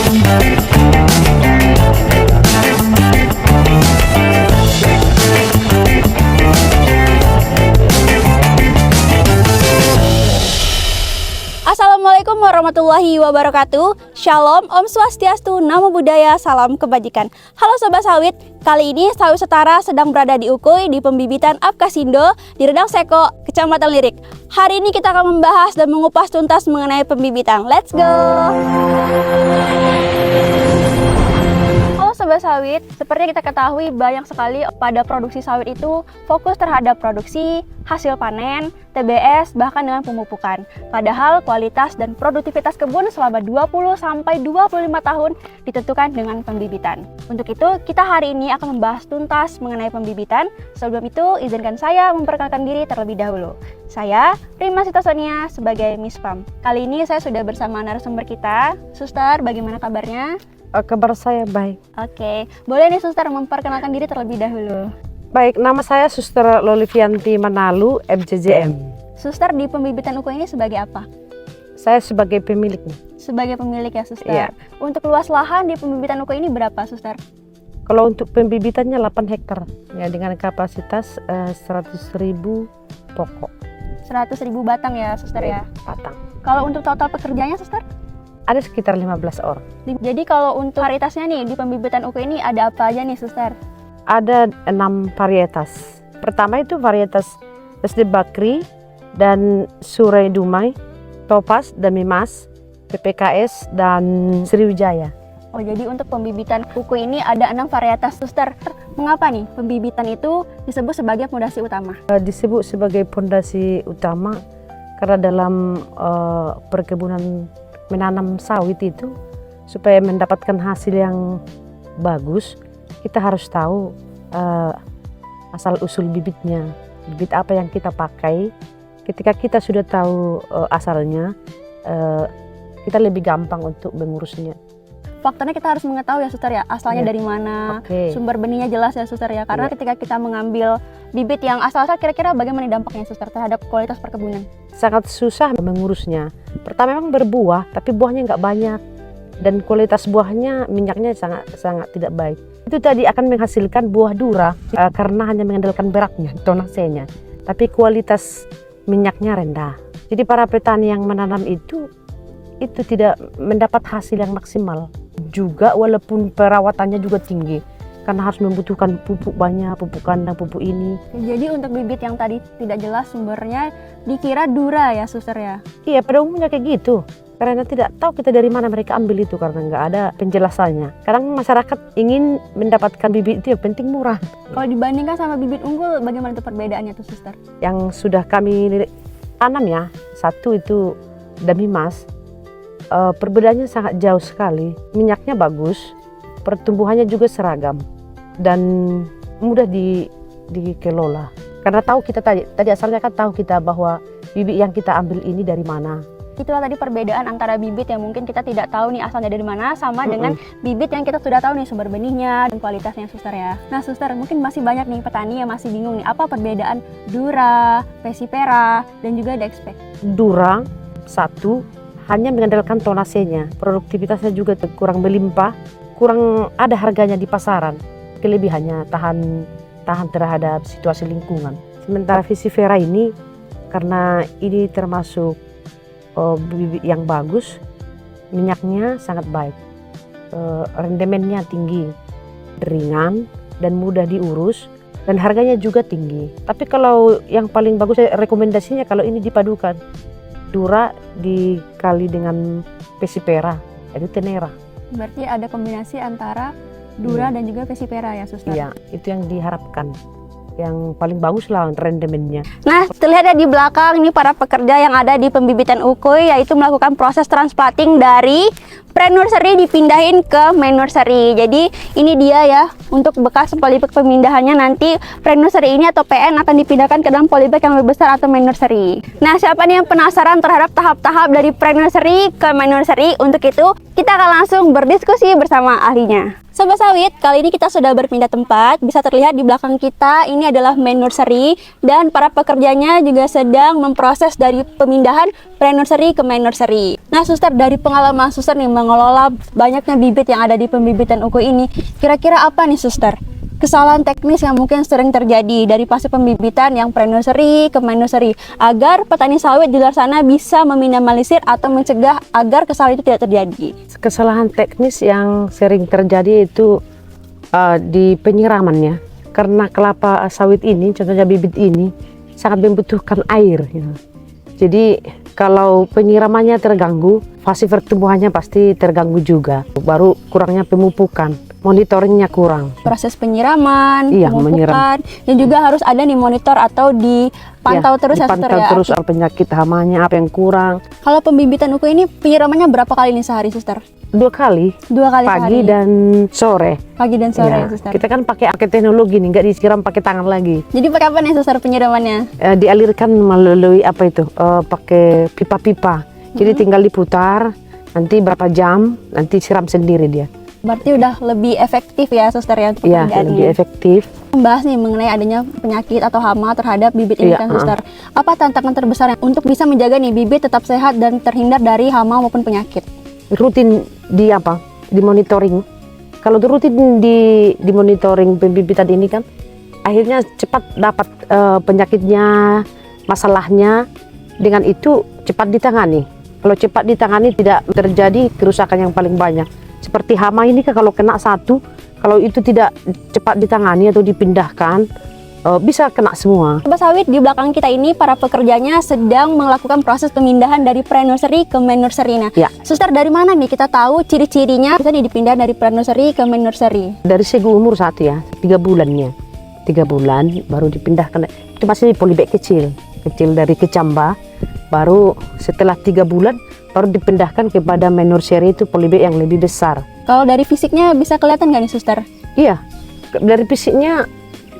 Assalamualaikum warahmatullahi wabarakatuh. Shalom, Om Swastiastu, Namo Buddhaya, salam kebajikan. Halo Sobat Sawit, kali ini Sawit Setara sedang berada di Ukui di pembibitan Apkasindo di Redang Seko, Kecamatan Lirik. Hari ini kita akan membahas dan mengupas tuntas mengenai pembibitan. Let's go! Halo Sobat Sawit, seperti yang kita ketahui banyak sekali pada produksi sawit itu fokus terhadap produksi, hasil panen, TBS, bahkan dengan pemupukan. Padahal kualitas dan produktivitas kebun selama 20-25 tahun ditentukan dengan pembibitan. Untuk itu, kita hari ini akan membahas tuntas mengenai pembibitan. Sebelum itu, izinkan saya memperkenalkan diri terlebih dahulu. Saya, Prima Sitasonia, sebagai Miss Pam. Kali ini saya sudah bersama narasumber kita. Suster, bagaimana kabarnya? Kabar saya baik. Oke, boleh nih Suster memperkenalkan diri terlebih dahulu. Baik, nama saya Suster Lolivianti Manalu, MJJM. Suster di pembibitan Ukui ini sebagai apa? Saya sebagai pemiliknya. Sebagai pemilik ya Suster. Iya. Untuk luas lahan di pembibitan Ukui ini berapa Suster? Kalau untuk pembibitannya 8 hektar, ya dengan kapasitas 100.000 pokok. 100.000 batang ya Suster ya. Batang. Kalau untuk total pekerjanya Suster? Ada sekitar 15 orang. Jadi kalau untuk varietasnya nih di pembibitan Ukui ini ada apa aja nih Suster? Ada 6 varietas. Pertama itu varietas SD Bakri dan Surai Dumai, Topaz dan Mimas, PPKS dan Sriwijaya. Oh, jadi untuk pembibitan Ukui ini ada 6 varietas Suster. Mengapa nih pembibitan itu disebut sebagai fondasi utama? Disebut sebagai fondasi utama karena dalam perkebunan menanam sawit itu supaya mendapatkan hasil yang bagus, kita harus tahu asal usul bibitnya, bibit apa yang kita pakai. Ketika kita sudah tahu asalnya, kita lebih gampang untuk mengurusnya. Faktornya kita harus mengetahui ya Suster ya, asalnya dari mana, sumber benihnya jelas ya Suster ya. Karena ketika kita mengambil bibit yang asal-asal, kira-kira bagaimana dampaknya Suster terhadap kualitas perkebunan? Sangat susah mengurusnya. Pertama memang berbuah, tapi buahnya nggak banyak. Dan kualitas buahnya, minyaknya sangat tidak baik. Itu tadi akan menghasilkan buah dura karena hanya mengandalkan beratnya, tonasenya. Tapi kualitas minyaknya rendah. Jadi para petani yang menanam itu tidak mendapat hasil yang maksimal. Juga walaupun perawatannya juga tinggi. Karena harus membutuhkan pupuk banyak, pupuk kandang, pupuk ini. Jadi untuk bibit yang tadi tidak jelas sumbernya dikira dura ya Suster ya? Iya, pada umumnya kayak gitu. Karena tidak tahu kita dari mana mereka ambil itu karena nggak ada penjelasannya. Kadang masyarakat ingin mendapatkan bibit itu yang penting murah. Kalau dibandingkan sama bibit unggul, bagaimana itu perbedaannya tuh Suster? Yang sudah kami tanam ya, satu itu Damimas. Perbedaannya sangat jauh sekali. Minyaknya bagus, pertumbuhannya juga seragam dan mudah dikelola. Karena tahu kita tadi asalnya kan tahu kita bahwa bibit yang kita ambil ini dari mana. Itulah tadi perbedaan antara bibit yang mungkin kita tidak tahu nih asalnya dari mana sama dengan bibit yang kita sudah tahu nih sumber benihnya dan kualitasnya Suster ya. Nah Suster, mungkin masih banyak nih petani yang masih bingung nih apa perbedaan Dura, Pesipera dan juga Dexpec. Dura satu hanya mengandalkan tonasenya, produktivitasnya juga kurang melimpah, kurang ada harganya di pasaran. Kelebihannya tahan terhadap situasi lingkungan. Sementara Pesipera ini karena ini termasuk bibit yang bagus, minyaknya sangat baik, rendemennya tinggi, ringan dan mudah diurus dan harganya juga tinggi. Tapi kalau yang paling bagus rekomendasinya kalau ini dipadukan Dura dikali dengan Pesipera, itu Tenera. Berarti ada kombinasi antara Dura dan juga Pesipera ya Suster? Iya, itu yang diharapkan. Yang paling bagus lah rendemennya. Nah, terlihat ya di belakang ini para pekerja yang ada di pembibitan Ukui yaitu melakukan proses transplanting dari pre-nursery dipindahin ke main nursery. Jadi ini dia ya untuk bekas polybag pemindahannya, nanti pre-nursery ini atau PN akan dipindahkan ke dalam polybag yang lebih besar atau main nursery. Nah, siapa nih yang penasaran terhadap tahap-tahap dari pre-nursery ke main nursery? Untuk itu kita akan langsung berdiskusi bersama ahlinya. Sobat Sawit, kali ini kita sudah berpindah tempat. Bisa terlihat di belakang kita ini adalah main nursery dan para pekerjanya juga sedang memproses dari pemindahan pre-nursery ke main nursery. Nah, Suster, dari pengalaman Suster nih mengelola banyaknya bibit yang ada di pembibitan Ukui ini, kira-kira apa nih Suster kesalahan teknis yang mungkin sering terjadi dari fase pembibitan yang pre-nursery ke main-nursery agar petani sawit di luar sana bisa meminimalisir atau mencegah agar kesalahan itu tidak terjadi? Kesalahan teknis yang sering terjadi itu di penyiramannya, karena kelapa sawit ini, contohnya bibit ini, sangat membutuhkan air gitu. Jadi kalau penyiramannya terganggu, fase pertumbuhannya pasti terganggu juga. Baru kurangnya pemupukan, monitoringnya kurang. Proses penyiraman, Iya, pemupukan, dan juga harus ada nih monitor atau dipantau terus ya Suster dipantau ya. terus soal penyakit hamanya, apa yang kurang. Kalau pembibitan Ukui ini penyiramannya berapa kali nih sehari Suster? 2 kali, 2 kali pagi sehari. dan sore. Pagi dan sore Ya, ya Suster. kita kan pakai teknologi nih, nggak disiram pakai tangan lagi. Jadi pakai apa nih Suster penyiramannya? Dialirkan melalui apa itu, pakai pipa-pipa. Jadi tinggal diputar, nanti berapa jam, nanti siram sendiri dia. Berarti udah lebih efektif ya Suster ya untuk Iya, pekerjaannya. lebih efektif. Membahas nih mengenai adanya penyakit atau hama terhadap bibit ini Iya, kan Suster. Apa tantangan terbesar untuk bisa menjaga nih bibit tetap sehat dan terhindar dari hama maupun penyakit? Rutin di monitoring. Kalau rutin di monitoring pembibitan ini kan, akhirnya cepat dapat penyakitnya, masalahnya. Dengan itu cepat ditangani. Kalau cepat ditangani tidak terjadi kerusakan yang paling banyak. Seperti hama ini kan kalau kena satu, kalau itu tidak cepat ditangani atau dipindahkan, bisa kena semua. Sobat sawit, di belakang kita ini para pekerjanya sedang melakukan proses pemindahan dari pre-nursery ke main nursery. Nah, Ya. Suster, dari mana nih kita tahu ciri-cirinya bisa nih dipindah dari pre-nursery ke main nursery? Dari segi umur 1 ya, 3 bulannya. 3 bulan baru dipindahkan. Itu masih polybag kecil dari kecambah. Baru setelah 3 bulan baru dipindahkan kepada main nursery, itu polybag yang lebih besar. Kalau dari fisiknya bisa kelihatan nggak nih Suster? Iya, dari fisiknya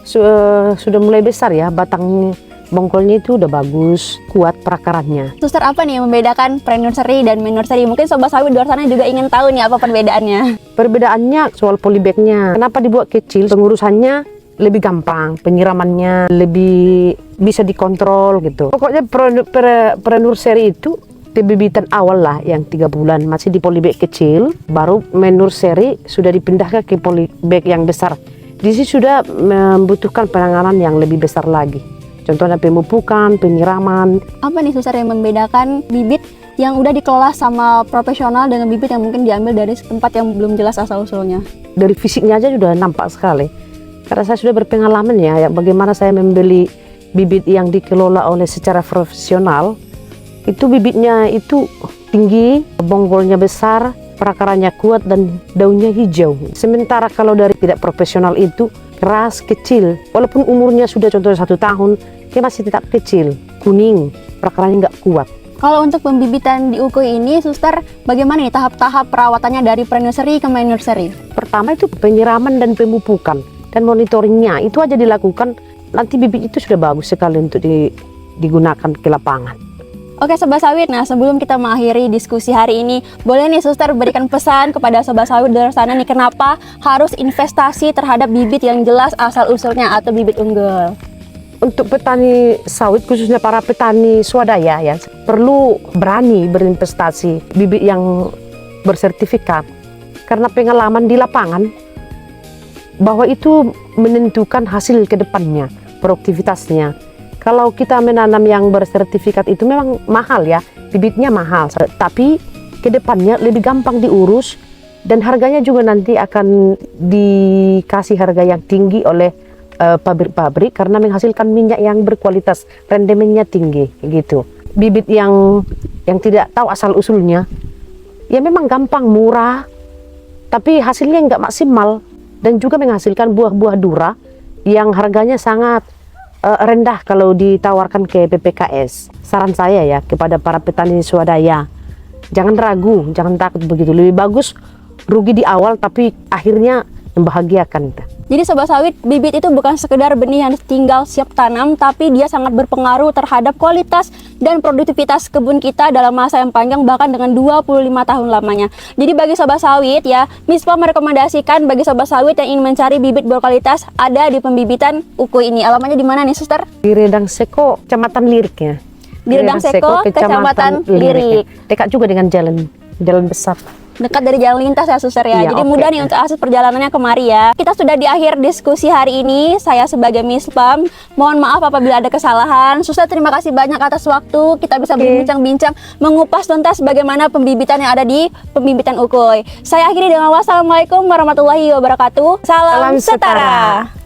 sudah mulai besar ya, batang bongkolnya itu udah bagus, kuat perakarannya. Suster, apa nih yang membedakan pre-nursery dan main nursery? Mungkin sobat sawit di luar sana juga ingin tahu nih apa perbedaannya. Perbedaannya soal polybagnya, kenapa dibuat kecil? Pengurusannya lebih gampang, penyiramannya lebih bisa dikontrol gitu. Pokoknya pre-nursery itu pembibitan awal lah yang 3 bulan masih di polybag kecil, baru main nursery sudah dipindahkan ke polybag yang besar. Di sini sudah membutuhkan penanganan yang lebih besar lagi. Contohnya pemupukan, penyiraman. Apa nih Suster yang membedakan bibit yang udah dikelola sama profesional dengan bibit yang mungkin diambil dari tempat yang belum jelas asal-usulnya? Dari fisiknya aja sudah nampak sekali. Karena saya sudah berpengalaman ya bagaimana saya membeli bibit yang dikelola oleh secara profesional. Itu bibitnya itu tinggi, bonggolnya besar, perakarannya kuat dan daunnya hijau. Sementara kalau dari tidak profesional itu keras, kecil. Walaupun umurnya sudah contohnya 1 tahun, dia masih tetap kecil, kuning, perakarannya nggak kuat. Kalau untuk pembibitan di Ukui ini, Suster, bagaimana nih tahap-tahap perawatannya dari pre-nursery ke main nursery? Pertama itu penyiraman dan pemupukan dan monitoringnya itu aja dilakukan. Nanti bibit itu sudah bagus sekali untuk digunakan ke lapangan. Oke Sobat Sawit, nah sebelum kita mengakhiri diskusi hari ini, boleh nih Suster berikan pesan kepada Sobat Sawit di luar sana nih, kenapa harus investasi terhadap bibit yang jelas asal-usulnya atau bibit unggul? Untuk petani sawit, khususnya para petani swadaya ya, perlu berani berinvestasi bibit yang bersertifikat. Karena pengalaman di lapangan, bahwa itu menentukan hasil ke depannya, produktivitasnya. Kalau kita menanam yang bersertifikat itu memang mahal ya, bibitnya mahal. Tapi ke depannya lebih gampang diurus dan harganya juga nanti akan dikasih harga yang tinggi oleh pabrik-pabrik karena menghasilkan minyak yang berkualitas, rendemennya tinggi gitu. Bibit yang tidak tahu asal usulnya, ya memang gampang, murah, tapi hasilnya nggak maksimal dan juga menghasilkan buah-buah dura yang harganya sangat rendah kalau ditawarkan ke PPKS. Saran saya ya kepada para petani swadaya, jangan ragu, jangan takut begitu. Lebih bagus rugi di awal tapi akhirnya membahagiakan. Jadi Sobat Sawit, bibit itu bukan sekedar benih yang tinggal siap tanam, tapi dia sangat berpengaruh terhadap kualitas dan produktivitas kebun kita dalam masa yang panjang, bahkan dengan 25 tahun lamanya. Jadi bagi Sobat Sawit ya, MISPA merekomendasikan bagi Sobat Sawit yang ingin mencari bibit berkualitas ada di pembibitan Ukui ini. Alamatnya di mana nih Suster? Di Redang Seko, Kecamatan Lirik ya. Di Redang Seko, Kecamatan Lirik. Dekat juga dengan jalan besar. dekat dari jalan lintas ya Suster ya. Iya, Jadi oke. mudah nih untuk akses perjalanannya kemari ya. Kita sudah di akhir diskusi hari ini. Saya sebagai Miss Pam, mohon maaf apabila ada kesalahan. Suster, terima kasih banyak atas waktu. Kita bisa berbincang-bincang mengupas tuntas bagaimana pembibitan yang ada di pembibitan Ukoy. Saya akhiri dengan wassalamualaikum warahmatullahi wabarakatuh. Salam Salam setara. setara.